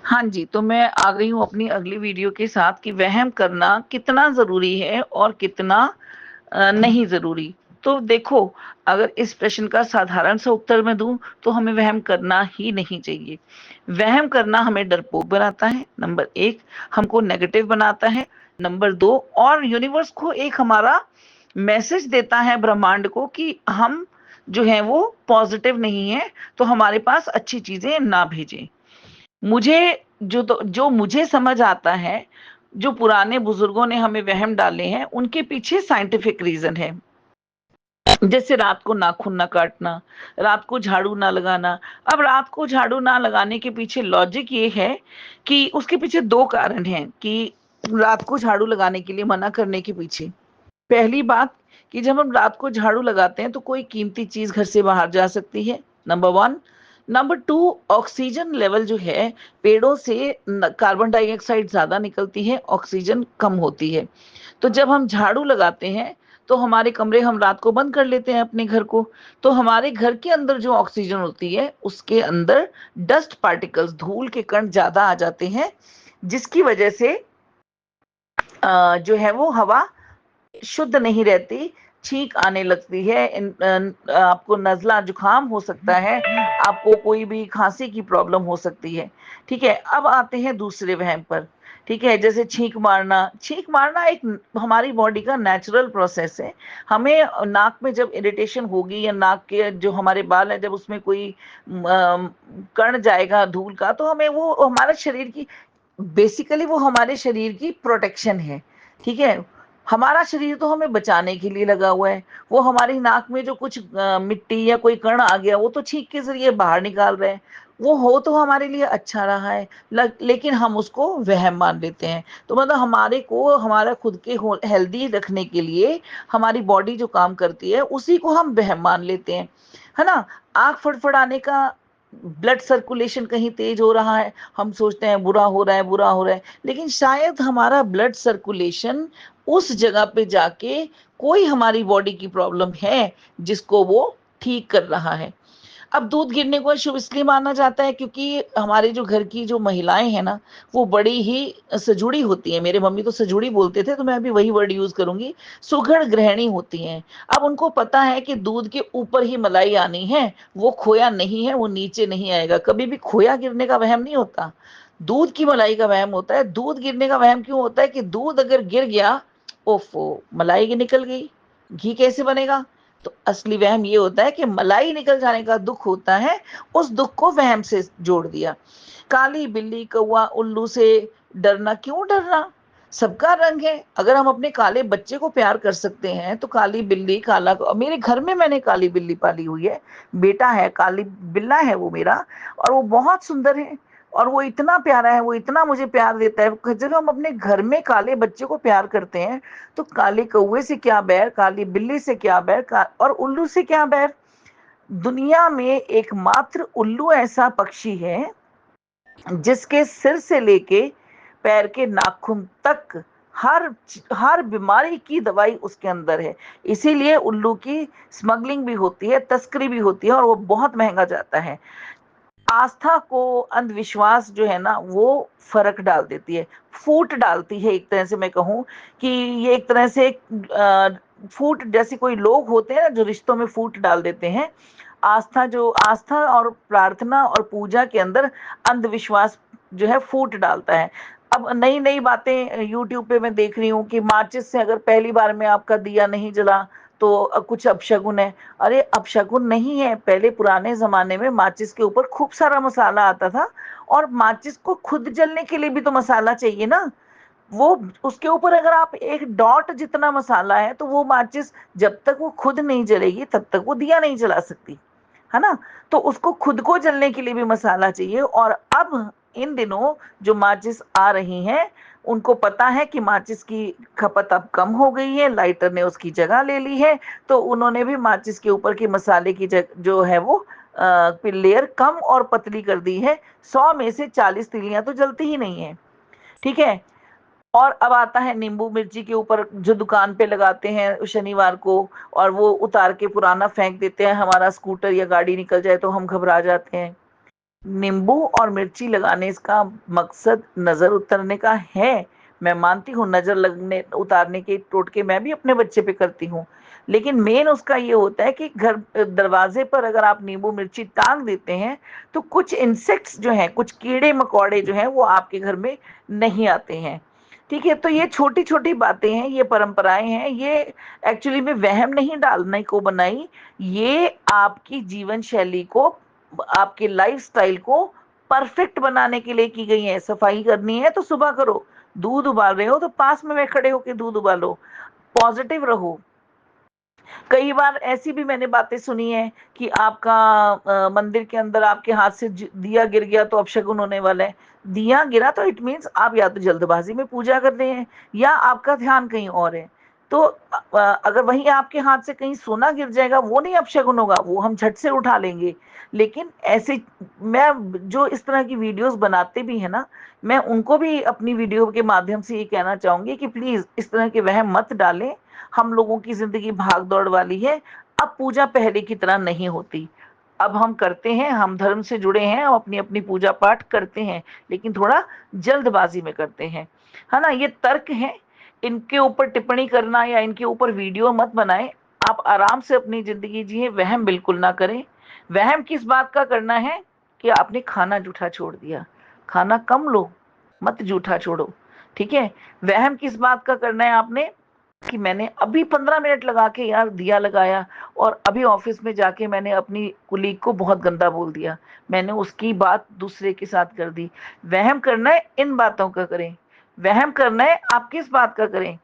हाँ जी, तो मैं आ गई हूँ अपनी अगली वीडियो के साथ कि वहम करना कितना ज़रूरी है और कितना नहीं ज़रूरी। तो देखो, अगर इस प्रश्न का साधारण सा उत्तर मैं दूँ, तो हमें वहम करना ही नहीं चाहिए। वहम करना हमें डरपोक बनाता है, नंबर 1, हमको नेगेटिव बनाता है, नंबर 2, और यूनिवर्स को एक हमारा मैसेज देता है ब्रह्मांड को कि हम जो हैं वो पॉज़िटिव नहीं हैं, तो हमारे पास अच्छी चीज़ें ना भेजें। मुझे जो मुझे समझ आता है, जो पुराने बुजुर्गों ने हमें वहम डाले हैं, उनके पीछे साइंटिफिक रीजन है। जैसे रात को नाखून ना काटना, रात को झाड़ू ना लगाना। अब रात को झाड़ू ना लगाने के पीछे लॉजिक ये है कि उसके पीछे दो कारण हैं कि रात को झाड़ू लगाने के लिए मना करने के पीछे। पहली बात कि जब हम रात को झाड़ू लगाते हैं तो कोई कीमती चीज घर से बाहर जा सकती है, नंबर 1। नंबर 2, ऑक्सीजन लेवल जो है, पेड़ों से कार्बन डाइऑक्साइड ज्यादा निकलती है, ऑक्सीजन कम होती है। तो जब हम झाड़ू लगाते हैं तो हमारे कमरे हम रात को बंद कर लेते हैं अपने घर को, तो हमारे घर के अंदर जो ऑक्सीजन होती है उसके अंदर डस्ट पार्टिकल्स, धूल के कण ज्यादा आ जाते हैं, जिसकी वजह से जो है वो हवा शुद्ध नहीं रहती, छींक आने लगती है, आपको नजला जुकाम हो सकता है, आपको कोई भी खांसी की प्रॉब्लम हो सकती है। ठीक है, अब आते हैं दूसरे वहम पर। ठीक है, जैसे छींक मारना एक हमारी बॉडी का नेचुरल प्रोसेस है। हमें नाक में जब इरिटेशन होगी, या नाक के जो हमारे बाल है, जब उसमें कोई कण जाएगा धूल का, तो हमें वो हमारे शरीर की, बेसिकली वो हमारे शरीर की प्रोटेक्शन है। ठीक है, हमारा शरीर तो हमें बचाने के लिए लगा हुआ है। वो हमारी नाक में जो कुछ मिट्टी या कोई कण आ गया, वो तो छींक के जरिए बाहर निकाल रहे हैं। वो हो तो हमारे लिए अच्छा रहा है, लेकिन हम उसको वहम मान लेते हैं। तो मतलब हमारे को हमारा खुद के हेल्दी रखने के लिए हमारी बॉडी जो काम करती है उसी को हम वहम मान लेते हैं, है ना। आंख फड़फड़ाने का, ब्लड सर्कुलेशन कहीं तेज हो रहा है, हम सोचते हैं बुरा हो रहा है, बुरा हो रहा है, लेकिन शायद हमारा ब्लड सर्कुलेशन उस जगह पे जाके कोई हमारी बॉडी की प्रॉब्लम है जिसको वो ठीक कर रहा है। अब दूध गिरने को शुभ इसलिए माना जाता है क्योंकि हमारे जो घर की जो महिलाएं हैं ना, वो बड़ी ही सजुड़ी होती हैं। मेरे मम्मी तो सजुड़ी बोलते थे, तो मैं भी वही वर्ड यूज करूंगी, सुघड़ गृहिणी होती हैं। अब उनको पता है कि दूध के ऊपर ही मलाई आनी है, वो खोया नहीं है, वो नीचे नहीं आएगा। कभी भी खोया गिरने का वहम नहीं होता, दूध की मलाई का वहम होता है। दूध गिरने का वहम क्यों होता है कि दूध अगर गिर गया, ओफो, मलाई की निकल गई, घी कैसे बनेगा। तो असली वहम ये होता है कि मलाई निकल जाने का दुख होता है, उस दुख को वहम से जोड़ दिया। काली बिल्ली कौआ उल्लू से डरना, क्यों डरना, सबका रंग है। अगर हम अपने काले बच्चे को प्यार कर सकते हैं, तो काली बिल्ली, मेरे घर में मैंने काली बिल्ली पाली हुई है, बेटा है, काली बिल्ला है वो मेरा, और वो बहुत सुंदर है, और वो इतना प्यारा है, वो इतना मुझे प्यार देता है। जब हम अपने घर में काले बच्चे को प्यार करते हैं, तो काले कौवे से क्या बैर, काली बिल्ली से क्या बैर, और उल्लू से क्या बैर। दुनिया में एकमात्र उल्लू ऐसा पक्षी है जिसके सिर से लेके पैर के नाखून तक हर हर बीमारी की दवाई उसके अंदर है। इसीलिए उल्लू की स्मगलिंग भी होती है, तस्करी भी होती है, और वो बहुत महंगा जाता है। आस्था को अंधविश्वास जो है ना, वो फर्क डाल देती है, फूट डालती है। एक तरह से मैं कहूँ कि ये एक तरह से फूट, जैसे कोई लोग होते हैं ना जो रिश्तों में फूट डाल देते हैं। आस्था और प्रार्थना और पूजा के अंदर अंधविश्वास जो है फूट डालता है। अब नई नई बातें यूट्यूब पे मैं देख रही हूँ कि माचिस से अगर पहली बार में आपका दिया नहीं जला तो कुछ अपशगुन है। अरे अपशगुन नहीं है, पहले पुराने जमाने में माचिस के ऊपर खूब सारा मसाला आता था, और माचिस को खुद जलने के लिए भी तो मसाला चाहिए ना। वो उसके ऊपर अगर आप एक डॉट जितना मसाला है, तो वो माचिस जब तक वो खुद नहीं जलेगी तब तक वो दिया नहीं जला सकती, है ना। तो उसको खुद को जलने के लिए भी मसाला चाहिए। और अब इन दिनों जो माचिस आ रही हैं, उनको पता है कि माचिस की खपत अब कम हो गई है, लाइटर ने उसकी जगह ले ली है, तो उन्होंने भी माचिस के ऊपर की मसाले की जो है वो लेयर कम और पतली कर दी है। 100 में से 40 तीलियां तो जलती ही नहीं है। ठीक है, और अब आता है नींबू मिर्ची के ऊपर जो दुकान पे लगाते हैं शनिवार को, और वो उतार के पुराना फेंक देते हैं, हमारा स्कूटर या गाड़ी निकल जाए तो हम घबरा जाते हैं। नींबू और मिर्ची लगाने इसका मकसद नजर उतरने का है। मैं मानती हूँ नजर लगने उतारने के टोटके मैं भी अपने बच्चे पे करती हूँ, लेकिन मेन उसका ये होता है कि घर दरवाजे पर अगर आप नींबू मिर्ची टांग देते हैं तो कुछ इंसेक्ट्स जो हैं, कुछ कीड़े मकोड़े जो हैं वो आपके घर में नहीं आते हैं। ठीक है, तो ये छोटी छोटी बातें हैं, ये परंपराएं हैं, ये एक्चुअली में वहम नहीं डालने को बनाई, ये आपकी जीवन शैली को, आपके लाइफस्टाइल को परफेक्ट बनाने के लिए की गई है। सफाई करनी है तो सुबह करो, दूध उबाल रहे हो तो पास में खड़े होकर दूध उबालो, पॉजिटिव रहो। कई बार ऐसी भी मैंने बातें सुनी है कि आपका मंदिर के अंदर आपके हाथ से दिया गिर गया तो अपशगुन होने वाला है। दिया गिरा तो इट मीन्स आप या तो जल्दबाजी में पूजा कर रहे हैं या आपका ध्यान कहीं और है। तो अगर वहीं आपके हाथ से कहीं सोना गिर जाएगा वो नहीं अपशगुन होगा, वो हम झट से उठा लेंगे। लेकिन ऐसे मैं जो इस तरह की वीडियोस बनाते भी है ना, मैं उनको भी अपनी वीडियो के माध्यम से ये कहना चाहूंगी कि प्लीज इस तरह के वहम मत डालें। हम लोगों की जिंदगी भाग दौड़ वाली है। अब पूजा पहले की तरह नहीं होती। अब हम करते हैं, हम धर्म से जुड़े हैं और अपनी अपनी पूजा पाठ करते हैं, लेकिन थोड़ा जल्दबाजी में करते हैं, है ना। ये तर्क है, इनके ऊपर टिप्पणी करना या इनके ऊपर वीडियो मत बनाएं। आप आराम से अपनी जिंदगी जिए, वहम बिल्कुल ना करें। वहम किस बात का करना है कि आपने खाना जूठा छोड़ दिया, खाना कम लो, मत जूठा छोड़ो। ठीक है, वहम किस बात का करना है आपने कि मैंने अभी 15 मिनट लगा के यार दिया लगाया और अभी ऑफिस में जाके मैंने अपनी कुलीग को बहुत गंदा बोल दिया, मैंने उसकी बात दूसरे के साथ कर दी। वहम करना है इन बातों का करें। वहम करना है आप किस बात का करें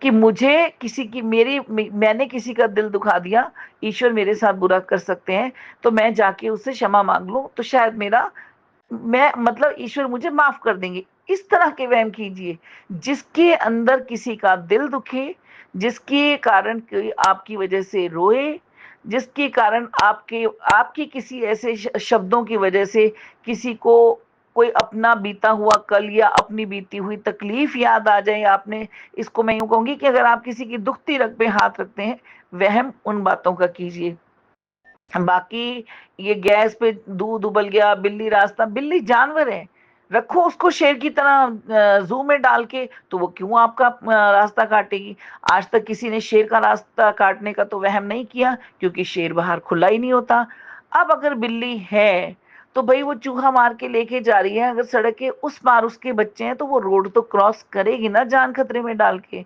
कि मुझे किसी की मेरी मैंने किसी का दिल दुखा दिया, ईश्वर मेरे साथ बुरा कर सकते हैं, तो मैं जाके उससे क्षमा मांग लूं तो शायद मेरा मैं मतलब ईश्वर मुझे माफ कर देंगे। इस तरह के वहम कीजिए जिसके अंदर किसी का दिल दुखे, जिसके कारण कोई आपकी वजह से रोए, जिसके कारण आपके आपकी किसी ऐसे शब्दों की वजह से किसी को कोई अपना बीता हुआ कल या अपनी बीती हुई तकलीफ याद आ जाए। आपने इसको मैं यूं कहूंगी कि अगर आप किसी की दुखती रग पे हाथ रखते हैं, वहम उन बातों का कीजिए। बाकी ये गैस पे दूध उबल गया, बिल्ली रास्ता, बिल्ली जानवर है, रखो उसको शेर की तरह जू में डाल के, तो वो क्यों आपका रास्ता काटेगी। आज तक किसी ने शेर का रास्ता काटने का तो वहम नहीं किया, क्योंकि शेर बाहर खुला ही नहीं होता। अब अगर बिल्ली है तो भाई वो चूहा मार के लेके जा रही है, अगर सड़क के उस पार उसके बच्चे हैं तो वो रोड तो क्रॉस करेगी ना जान खतरे में डाल के।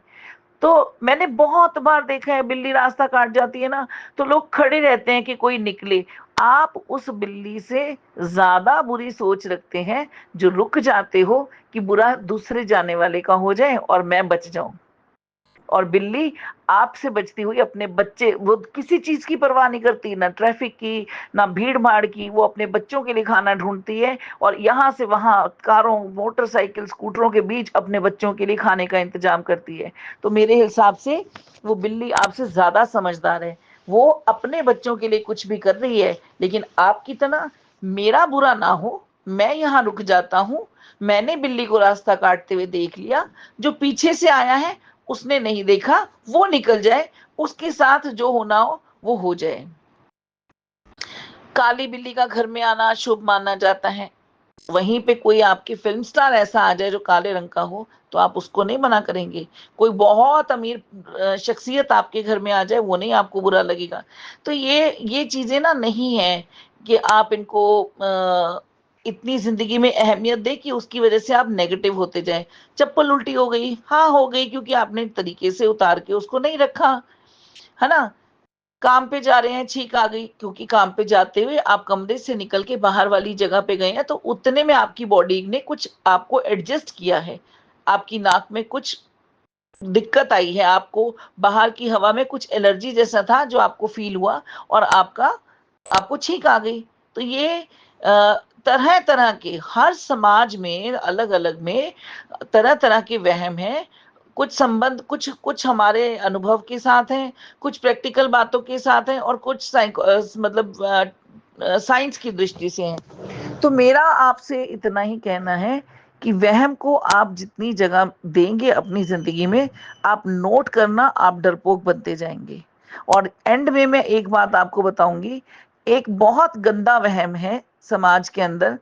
तो मैंने बहुत बार देखा है बिल्ली रास्ता काट जाती है ना, तो लोग खड़े रहते हैं कि कोई निकले। आप उस बिल्ली से ज्यादा बुरी सोच रखते हैं जो रुक जाते हो कि बुरा दूसरे जाने वाले का हो जाए और मैं बच जाऊं। और बिल्ली आपसे बचती हुई अपने बच्चे, वो किसी चीज की परवाह नहीं करती, ना ट्रैफिक की, ना भीड़ भाड़ की, वो अपने बच्चों के लिए खाना ढूंढती है और यहाँ से वहां कारों मोटरसाइकिल स्कूटरों के बीच अपने बच्चों के लिए खाने का इंतजाम करती है। तो मेरे हिसाब से वो बिल्ली आपसे ज्यादा समझदार है। वो अपने बच्चों के लिए कुछ भी कर रही है, लेकिन आपकी तरह मेरा बुरा ना हो, मैं यहाँ रुक जाता हूँ, मैंने बिल्ली को रास्ता काटते हुए देख लिया, जो पीछे से आया है उसने नहीं देखा, वो निकल जाए, उसके साथ जो होना हो वो हो जाए। काली बिल्ली का घर में आना शुभ माना जाता है। वहीं पे कोई आपकी फिल्म स्टार ऐसा आ जाए जो काले रंग का हो तो आप उसको नहीं मना करेंगे। कोई बहुत अमीर शख्सियत आपके घर में आ जाए, वो नहीं आपको बुरा लगेगा। तो ये चीजें ना नहीं है कि आप इनको इतनी जिंदगी में अहमियत दे कि उसकी वजह से आप नेगेटिव होते जाएं। चप्पल उल्टी हो गई, हाँ हो गई, क्योंकि आपने तरीके से उतार के उसको नहीं रखा, है ना। काम पे जा रहे हैं, छींक आ गई, क्योंकि काम पे जाते हुए आप कमरे से निकल के बाहर वाली जगह पे गए हैं, तो उतने में आपकी बॉडी ने कुछ आपको एडजस्ट किया है, आपकी नाक में कुछ दिक्कत आई है, आपको बाहर की हवा में कुछ एलर्जी जैसा था जो आपको फील हुआ और आपको छींक आ गई। तो ये तरह तरह के हर समाज में अलग अलग में तरह तरह के वहम हैं। कुछ संबंध कुछ कुछ हमारे अनुभव के साथ हैं, कुछ प्रैक्टिकल बातों के साथ हैं और कुछ मतलब साइंस की दृष्टि से हैं। तो मेरा आपसे इतना ही कहना है कि वहम को आप जितनी जगह देंगे अपनी जिंदगी में, आप नोट करना, आप डरपोक बनते जाएंगे। और एंड में मैं एक बात आपको बताऊंगी, एक बहुत गंदा वहम है समाज के अंदर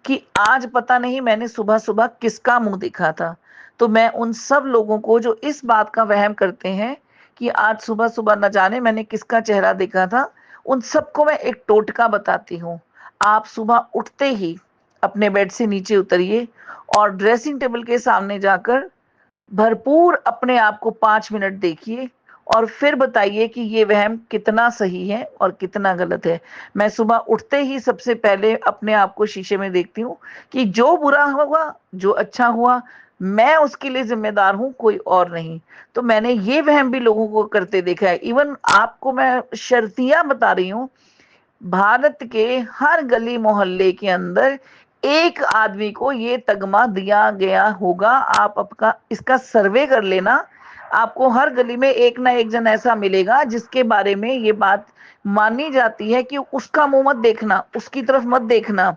कि आज पता नहीं मैंने सुबह सुबह किसका मुंह देखा था। तो मैं उन सब लोगों को जो इस बात का वहम करते हैं कि आज सुबह सुबह न जाने मैंने किसका चेहरा देखा था, उन सबको मैं एक टोटका बताती हूँ। आप सुबह उठते ही अपने बेड से नीचे उतरिए और ड्रेसिंग टेबल के सामने जाकर भरपूर अपने आप को 5 मिनट देखिए और फिर बताइए कि ये वहम कितना सही है और कितना गलत है। मैं सुबह उठते ही सबसे पहले अपने आप को शीशे में देखती हूँ कि जो बुरा हुआ, जो अच्छा हुआ, मैं उसके लिए जिम्मेदार हूँ, कोई और नहीं। तो मैंने ये वहम भी लोगों को करते देखा है। इवन आपको मैं शर्तियां बता रही हूँ, भारत के हर गली मोहल्ले के अंदर एक आदमी को ये तगमा दिया गया होगा। आप आपका इसका सर्वे कर लेना, आपको हर गली में एक ना एक जन ऐसा मिलेगा जिसके बारे में ये बात मानी जाती है कि उसका मुंह मत देखना, उसकी तरफ मत देखना।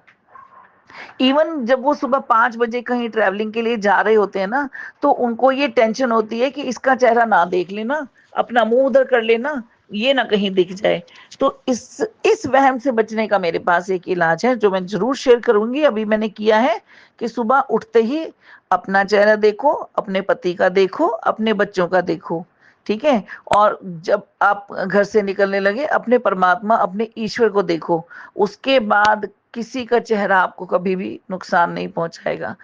इवन जब वो सुबह 5 बजे कहीं ट्रैवलिंग के लिए जा रहे होते हैं ना, तो उनको ये टेंशन होती है कि इसका चेहरा ना देख लेना, अपना मुंह उधर कर लेना, ये ना कहीं दिख जाए। तो इस वहम से बचने का मेरे पास एक इलाज है जो मैं जरूर शेयर करूंगी। अभी मैंने किया है कि सुबह उठते ही अपना चेहरा देखो, अपने पति का देखो, अपने बच्चों का देखो, ठीक है। और जब आप घर से निकलने लगे अपने परमात्मा, अपने ईश्वर को देखो। उसके बाद किसी का चेहरा आपको कभी भी नुकसान नहीं पहुंचाएगा।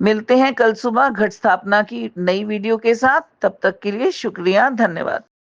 मिलते हैं कल सुबह घट स्थापना की नई वीडियो के साथ। तब तक के लिए शुक्रिया, धन्यवाद।